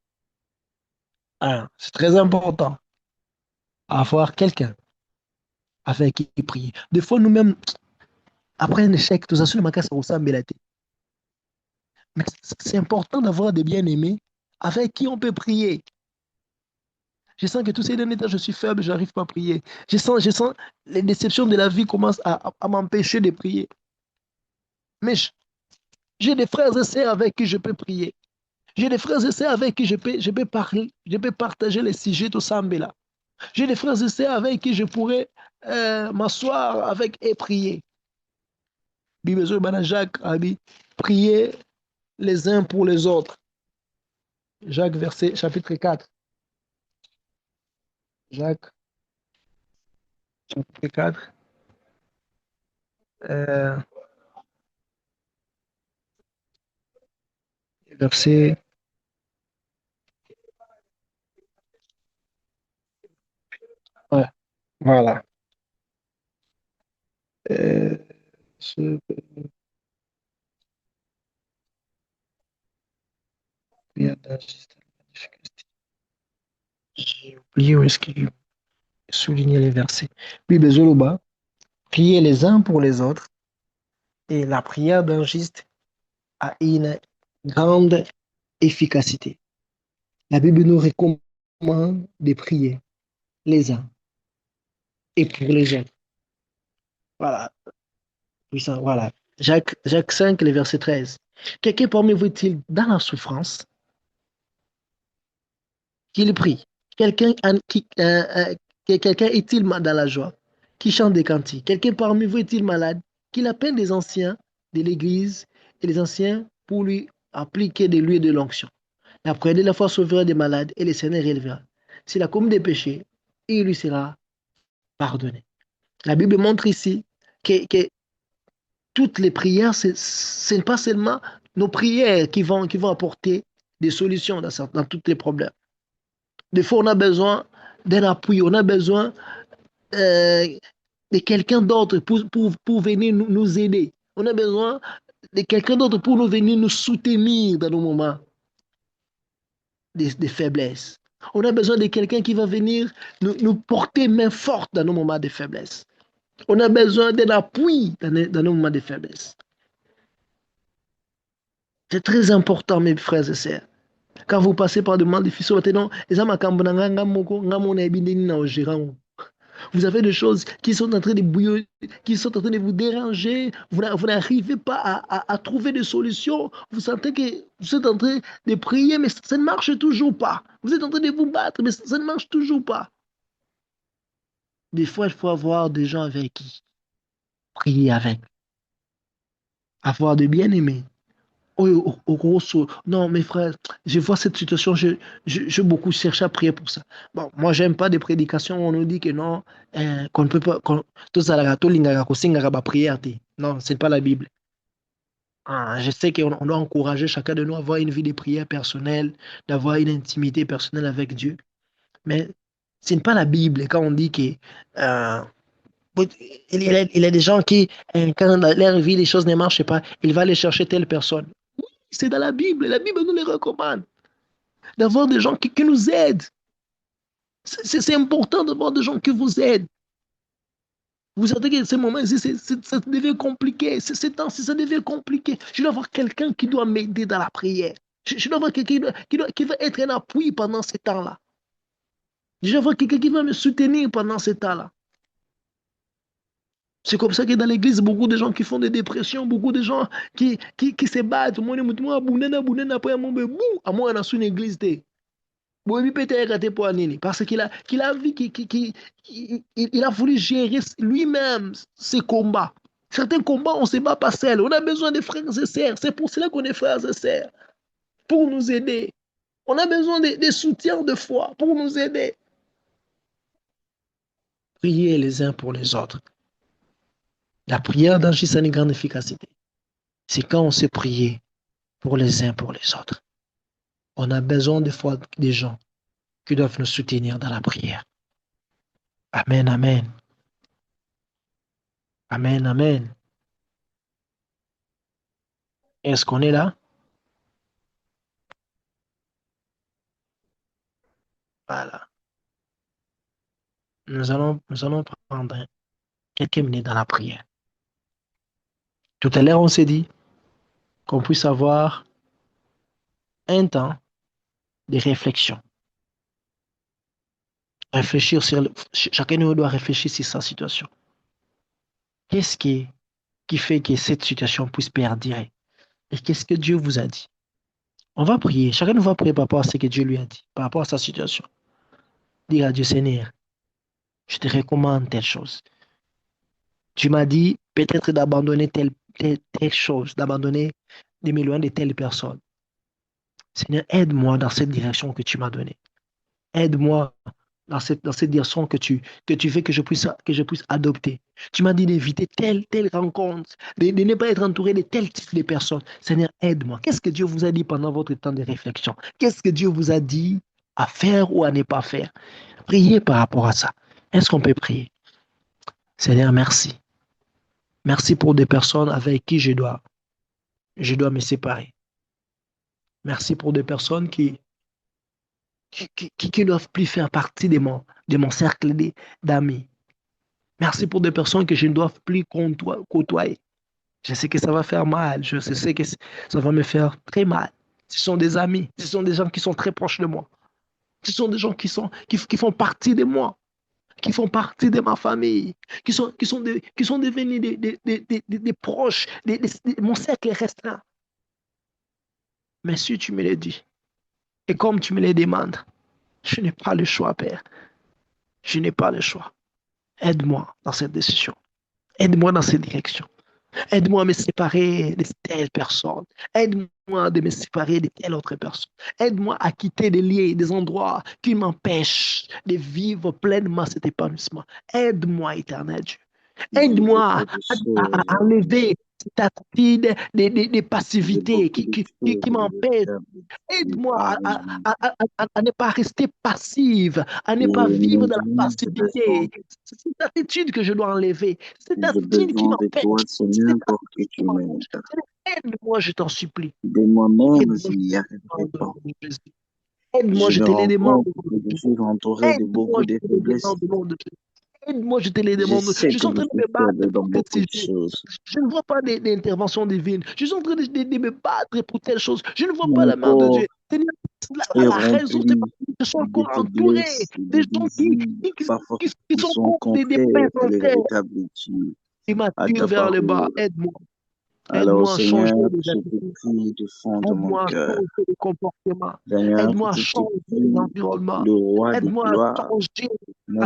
Ah, c'est très important. Avoir quelqu'un avec qui prier. Des fois, nous-mêmes, après un échec, tout ça, sur le macasse, on s'en met la tête. Mais c'est important d'avoir des bien-aimés avec qui on peut prier. Je sens que tous ces derniers temps, je suis faible, je n'arrive pas à prier. Je sens les déceptions de la vie commencent à m'empêcher de prier. Mais j'ai des frères et sœurs avec qui je peux prier. J'ai des frères et sœurs avec qui je peux parler, je peux partager les sujets de Sambela. J'ai des frères et sœurs avec qui je pourrais m'asseoir avec et prier. Bibezo Bana Jacques a dit prier les uns pour les autres. Jacques, verset, chapitre 4. Jacques, chapitre 4. Euh, verset. Ouais, voilà. Euh, ce- J'ai oublié où est-ce qu'il soulignait les versets. Oui, Bezoloba, prier les uns pour les autres et la prière d'un juste a une grande efficacité. La Bible nous recommande de prier les uns et pour les autres. Voilà, puissant, voilà. Jacques 5, le verset 13. Quelqu'un parmi vous est-il dans la souffrance qu'il prie? Quelqu'un quelqu'un est-il dans la joie qui chante des cantiques? Quelqu'un parmi vous est-il malade qu'il appelle des anciens de l'église et les anciens pour lui appliquer de l'huile de l'onction? Et après, de la foi sauvera des malades et le Seigneur élevera. S'il a commis des péchés, il lui sera pardonné. La Bible montre ici que toutes les prières, ce n'est pas seulement nos prières qui vont apporter des solutions dans tous les problèmes. Des fois, on a besoin d'un appui, on a besoin euh, de quelqu'un d'autre pour venir nous aider. On a besoin de quelqu'un d'autre pour nous venir nous soutenir dans nos moments de faiblesse. On a besoin de quelqu'un qui va venir nous porter main forte dans nos moments de faiblesse. On a besoin d'un appui dans nos moments de faiblesse. C'est très important, mes frères et sœurs. Quand vous passez par des moments difficiles, vous avez des choses qui sont en train de bouillir, qui sont en train de vous déranger. Vous n'arrivez pas à trouver des solutions. Vous sentez que vous êtes en train de prier, mais ça ne marche toujours pas. Vous êtes en train de vous battre, mais ça ne marche toujours pas. Des fois, il faut avoir des gens avec qui prier avec, avoir de bien-aimés. Non, mes frères, je vois cette situation, je beaucoup cherché à prier pour ça. Bon, moi, j'aime pas des prédications où on nous dit que non, qu'on ne peut pas, tout ça, prière. Non, c'est pas la Bible. Ah, je sais qu'on doit encourager chacun de nous à avoir une vie de prière personnelle, d'avoir une intimité personnelle avec Dieu. Mais ce n'est pas la Bible quand on dit que euh, il y a des gens qui, quand dans leur vie, les choses ne marchent pas, il va aller chercher telle personne. C'est dans la Bible. La Bible nous les recommande. D'avoir des gens qui nous aident. C'est important d'avoir des gens qui vous aident. Vous savez que ces moments-ci, ça devient compliqué. Ces temps-ci, ça devient compliqué. Je dois avoir quelqu'un qui doit m'aider dans la prière. Je dois avoir quelqu'un qui va être un appui pendant ces temps-là. Je dois avoir quelqu'un qui va me soutenir pendant ces temps-là. C'est comme ça que dans l'église, beaucoup de gens qui font des dépressions, beaucoup de gens qui se battent. Moi, après, moi, dans une église. Parce qu'il a vu il a voulu gérer lui-même ses combats. Certains combats, on ne se bat pas seul. On a besoin des frères et sœurs. C'est pour cela qu'on est frères et sœurs, pour nous aider. On a besoin des soutiens de foi pour nous aider. Priez les uns pour les autres. La prière d'Agis a une grande efficacité. C'est quand on sait prier pour les uns pour les autres. On a besoin des fois des gens qui doivent nous soutenir dans la prière. Amen, amen. Amen, amen. Est-ce qu'on est là? Voilà. Nous allons prendre quelques minutes dans la prière. Tout à l'heure, on s'est dit qu'on puisse avoir un temps de réflexion. Réfléchir chacun de nous doit réfléchir sur sa situation. Qu'est-ce qui fait que cette situation puisse perdurer? Et qu'est-ce que Dieu vous a dit? On va prier. Chacun de nous va prier par rapport à ce que Dieu lui a dit, par rapport à sa situation. Dire à Dieu, Seigneur, je te recommande telle chose. Tu m'as dit peut-être d'abandonner telle chose, d'abandonner, de m'éloigner de telle personne. Seigneur, aide-moi dans cette direction que tu m'as donnée. Aide-moi dans cette direction que tu veux que je puisse adopter. Tu m'as dit d'éviter telle rencontre, de ne pas être entouré de tel type de personnes. Seigneur, aide-moi. Qu'est-ce que Dieu vous a dit pendant votre temps de réflexion? Qu'est-ce que Dieu vous a dit à faire ou à ne pas faire? Priez par rapport à ça. Est-ce qu'on peut prier? Seigneur, merci. Merci pour des personnes avec qui je dois me séparer. Merci pour des personnes qui ne doivent plus faire partie de mon cercle d'amis. Merci pour des personnes que je ne dois plus côtoyer. Je sais que ça va faire mal. Je sais que ça va me faire très mal. Ce sont des amis. Ce sont des gens qui sont très proches de moi. Ce sont des gens qui font partie de moi, qui font partie de ma famille, qui sont devenus des proches, mon cercle restreint. Mais si tu me le dis, et comme tu me le demandes, je n'ai pas le choix, Père. Je n'ai pas le choix. Aide-moi dans cette décision. Aide-moi dans cette direction. Aide-moi à me séparer de telle personne. Aide-moi de me séparer de telle autre personne. Aide-moi à quitter des lieux, des endroits qui m'empêchent de vivre pleinement cet épanouissement. Aide-moi, éternel Dieu. Je veux Aide-moi pas de à choses. enlever cette attitude de J'ai passivité beaucoup qui, de qui, qui, choses qui à m'empêche. faire. Aide-moi à, Arrive. à, à, à ne pas rester passive, à ne Et pas vivre dans la aujourd'hui, passivité. C'est cette attitude que je dois enlever. Cette j'ai attitude qui besoin de toi, m'empêche. Seigneur, Cette pour que attitude qui tu m'aides. m'empêche. Aide-moi, je t'en supplie. De moi-même, je Aide-moi, n'y je arriverai te pas. demande au nom de Jésus. Aide-moi, Je je me te les rends demande compte au nom que de je Jésus. suis entouré de Aide-moi, beaucoup je de te les faiblesses. demande au nom de Jésus. Aide-moi, je te les Je demande. sais Je suis que en je train de suis me battre faible dans pour tel beaucoup de sujet. choses. Je ne vois pas d'intervention divine. Je suis en train de me battre pour telle chose. Je ne vois pas Mon la main de corps Dieu. Seigneur, est la raison, c'est rempli parce que je suis de encore entouré faiblesses, des de gens qui, désirs, qui, qui, parfois qui qui sont sont comme des contraires pères à en la terre. véritable étude, Ils à m'attirent ta vers le bas. parole. Aide-moi. Alors, Aide-moi à changer Seigneur, les je te attitudes. prie du fond de mon Aide-moi à cœur. changer les comportements. Seigneur, Aide-moi à je te changer prie, l'environnement. le roi de Aide-moi gloire, à mon Dieu,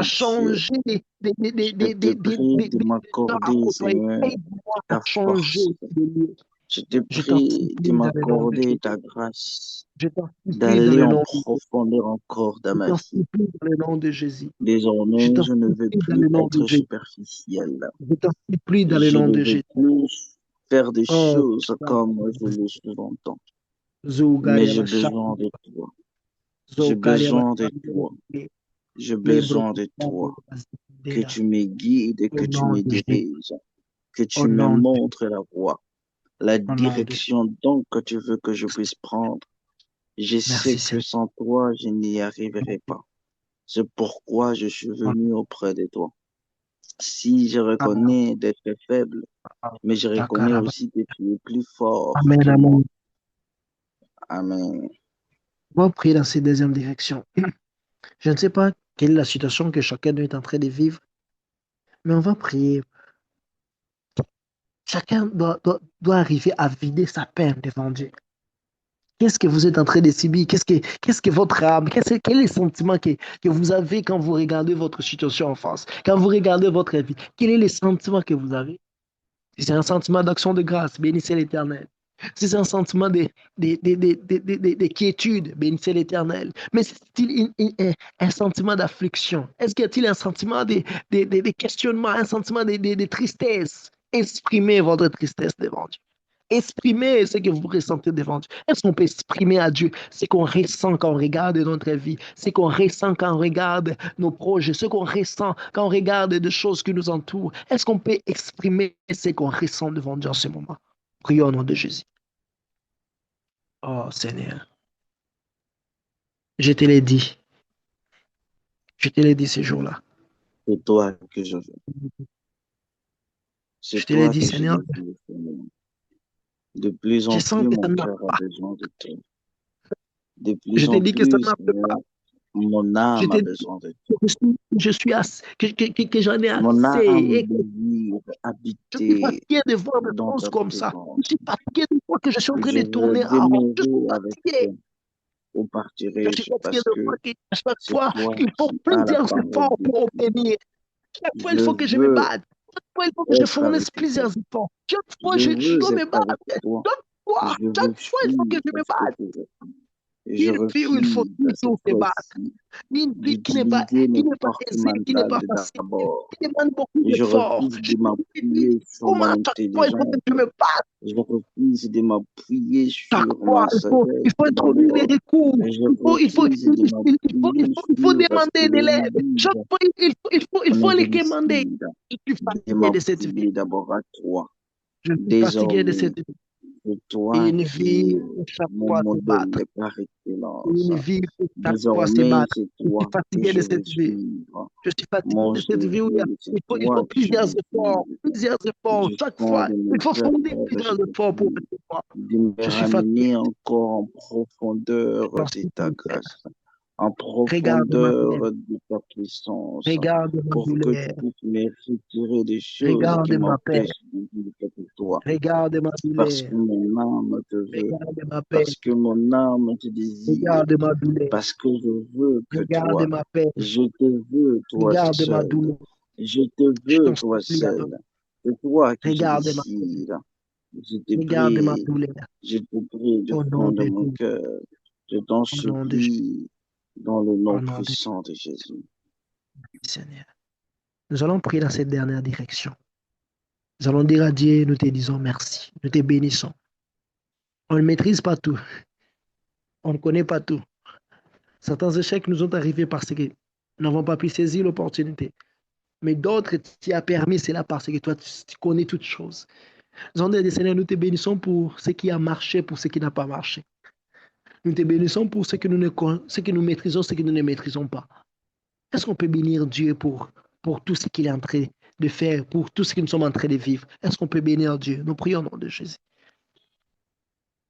changer je te prie de des gens à m'accorder, côtoyer. Seigneur, Aide-moi à ta changer force. de lieu. Je te Je t'en prie de supplie dans le nom de m'accorder ta Jésus. grâce, Je t'en supplie dans d'aller le en nom de Jésus. profondeur encore dans Je ma t'en vie. supplie dans le nom de Jésus. Je Désormais, t'en je ne veux supplie dans plus le nom de être Jésus. superficiel. Je t'en supplie dans le Je nom ne de veux Jésus. plus faire des Oh, choses comme je le sous-entends. Mais Zougalia j'ai Machak, besoin de toi. J'ai Zougalia besoin de Machak, toi. J'ai les bros, besoin de toi. Que tu me guides et que au tu nom me de Jésus, diriges. Que tu au me nom de Jésus, montres la voie, la au nom de Jésus. direction donc que tu veux que je puisse prendre. Je sais Merci que Seigneur. sans toi, je n'y arriverai pas. C'est pourquoi je suis venu auprès de toi. Si je reconnais d'être faible, mais je reconnais aussi que tu es plus fort Amen, que moi. amen. Amen. On va prier dans cette deuxième direction. Je ne sais pas quelle est la situation que chacun est en train de vivre, mais on va prier. Chacun doit arriver à vider sa peine devant Dieu. Qu'est-ce que vous êtes en train de subir? Qu'est-ce que votre âme, quel est le sentiment que vous avez quand vous regardez votre situation en face? Quand vous regardez votre vie, quel est le sentiment que vous avez? Si c'est un sentiment d'action de grâce, bénissez l'Éternel. Si c'est un sentiment de quiétude, bénissez l'Éternel. Mais c'est-il un sentiment d'affliction? Est-ce qu'il y a-t-il un sentiment de questionnement, un sentiment de tristesse? Exprimez votre tristesse devant Dieu. Exprimez ce que vous ressentez devant Dieu. Est-ce qu'on peut exprimer à Dieu ce qu'on ressent quand on regarde notre vie, ce qu'on ressent quand on regarde nos projets, ce qu'on ressent quand on regarde des choses qui nous entourent? Est-ce qu'on peut exprimer ce qu'on ressent devant Dieu en ce moment? Prions au nom de Jésus. Oh Seigneur, je te l'ai dit. Je te l'ai dit ce jour-là. C'est toi que je veux. Je C'est te l'ai toi dit, que je Seigneur. désire, Seigneur. De plus Je en sens plus, que mon ça ne va cœur a pas. besoin de toi. De Je plus te en dis que ça ne plus, marche pas. Seigneur, mon Je âme te a dis besoin de que toi. je suis que j'en ai Mon assez âme et que désire je suis habiter fatigué de voir des dans choses ta comme ça. Je présence. suis fatigué de voir que je suis en train Je de veux tourner en rond. Je suis demeurer avec fatigué. toi au Je partirai suis fatigué parce de que voir qu'à chaque c'est fois, toi il faut qui as la plusieurs parole efforts de pour Dieu. obtenir. Chaque fois, il Je faut que je me veux batte. Chaque fois, il faut que je être avec fournisse toi. plusieurs efforts. Chaque fois, Je je veux dois me être avec battre. toi. Chaque fois, Je veux chaque fois, il faut que fuir je me ce que batte. tu veux. Et je Une vie où il faut refuse toujours cette se battre. fois-ci Une vie d'utiliser qui mes n'est pas forces aisée, qui n'est mentales pas de facile, d'abord. qui demande beaucoup Je d'efforts. refuse Je de me dis, m'appuyer sur comment mon à chaque fois il faut que intelligence. je me batte? Je refuse de m'appuyer Chaque sur fois, ma sagesse il faut introduire des d'abord. recours. Je Il refuse faut, de m'appuyer il faut sur ce que demander de l'on l'aide. dit. Chaque fois, il On faut est les demander. décide Je suis de fatigué de cette vie. m'appuyer d'abord à toi. Je suis fatigué de Désormais, cette vie. c'est toi Une qui vie es où chaque mon fois se modèle battre. par excellence. Une vie où chaque fois se Désormais, battre. c'est Je suis toi que fatigué je de veux cette vie. suivre. Je suis fatigué Mon de cette vie où Jésus, c'est il faut toi que je plusieurs veux efforts, suivre. plusieurs efforts. Du Chaque fond fois, de mon il faut cœur, fournir je plusieurs te efforts pour prie recevoir. de me Je suis fatigué. ramener encore en profondeur J'en de suis ta fatigué. grâce, en Regarde ma douleur. profondeur de ta puissance, Regarde ma pour que tu douleur. puisses me retirer des choses qui Regarde ma paix. m'empêchent de vivre pour toi. Regarde ma Parce douleur. que mon âme te veut, Regarde ma paix. parce que mon âme te désire, Regarde ma douleur. parce que je veux que Regarde toi, ma paix. je te veux toi Regarde ma seul, douleur. je te Je veux t'en toi supplie à toi. seul, c'est toi que je Regarde ma paix. désire. Regarde ma douleur. Je te prie du Au fond nom de de mon Jésus. cœur, je t'en Au nom de Jésus. supplie dans le nom Au nom de puissant de Jésus. Jésus, Seigneur. Nous allons prier dans cette dernière direction. Nous allons dire à Dieu, nous te disons merci. Nous te bénissons. On ne maîtrise pas tout. On ne connaît pas tout. Certains échecs nous ont arrivés parce que nous n'avons pas pu saisir l'opportunité. Mais d'autres, tu as permis cela parce que toi, tu connais toutes choses. Nous allons dire, Seigneur, nous te bénissons pour ce qui a marché, pour ce qui n'a pas marché. Nous te bénissons pour ce que ce que nous maîtrisons, ce que nous ne maîtrisons pas. Est-ce qu'on peut bénir Dieu pour tout ce qu'il est en train de faire, pour tout ce que nous sommes en train de vivre? Est-ce qu'on peut bénir Dieu? Nous prions au nom de Jésus.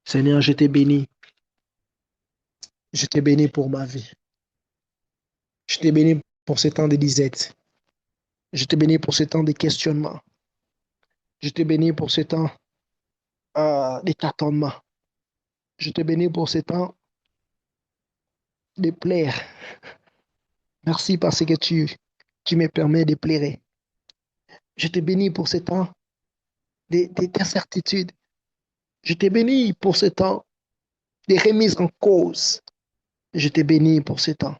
Seigneur, je t'ai béni. Je t'ai béni pour ma vie. Je t'ai béni pour ce temps de disette. Je t'ai béni pour ce temps de questionnement. Je t'ai béni pour ce temps de tâtonnement. Je t'ai béni pour ce temps de plaire. Merci parce que tu me permets de plaire. Je te bénis pour ce temps d'incertitude. Je te bénis pour ce temps de remise en cause. Je te bénis pour ce temps.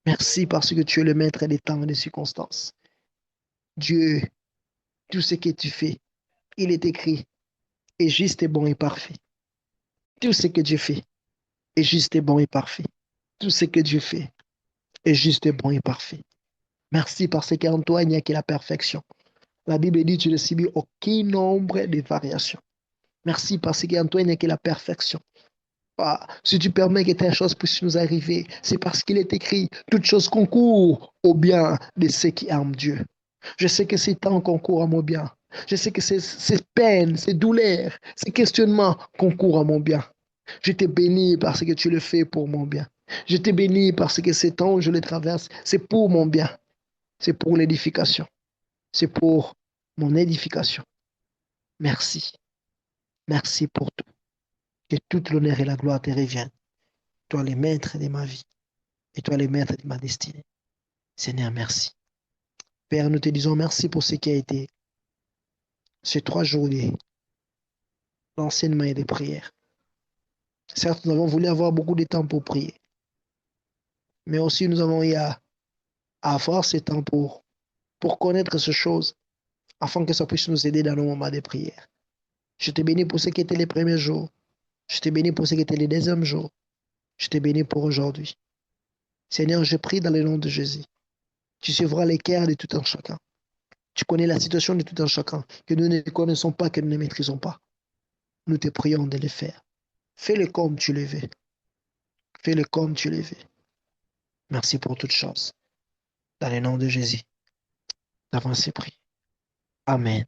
Merci parce que tu es le maître des temps et des circonstances. Dieu, tout ce que tu fais, il est écrit, est juste et bon et parfait. Tout ce que Dieu fait est juste et bon et parfait. Tout ce que Dieu fait est juste et bon et parfait. Merci parce qu'en toi, il n'y a que la perfection. La Bible dit, tu ne subis aucun nombre de variations. Merci parce qu'en toi, il n'y a que la perfection. Ah, si tu permets que telle chose puisse nous arriver, c'est parce qu'il est écrit, toute chose concourt au bien de ceux qui aiment Dieu. Je sais que ces temps concourent à mon bien. Je sais que ces peines, ces douleurs, ces questionnements concourent à mon bien. Je te bénis parce que tu le fais pour mon bien. Je te bénis parce que ces temps où je les traverse, c'est pour mon bien. C'est pour l'édification. C'est pour mon édification. Merci. Merci pour tout. Que toute l'honneur et la gloire te reviennent. Toi, le maître de ma vie. Et toi, le maître de ma destinée. Seigneur, merci. Père, nous te disons merci pour ce qui a été. ces 3 journées d'enseignement et de prière. Certes, nous avons voulu avoir beaucoup de temps pour prier, mais aussi nous avons eu à avoir ce temps pour connaître ces choses, afin que ça puisse nous aider dans nos moments de prière. Je te bénis pour ce qui était les premiers jours. Je te bénis pour ce qui était les deuxièmes jours. Je te bénis pour aujourd'hui. Seigneur, je prie dans le nom de Jésus. Tu suivras les cœurs de tout un chacun. Tu connais la situation de tout un chacun que nous ne connaissons pas, que nous ne maîtrisons pas. Nous te prions de le faire. Fais-le comme tu le veux. Fais-le comme tu le veux. Merci pour toute chose. Dans le nom de Jésus, d'avance pris. Amen.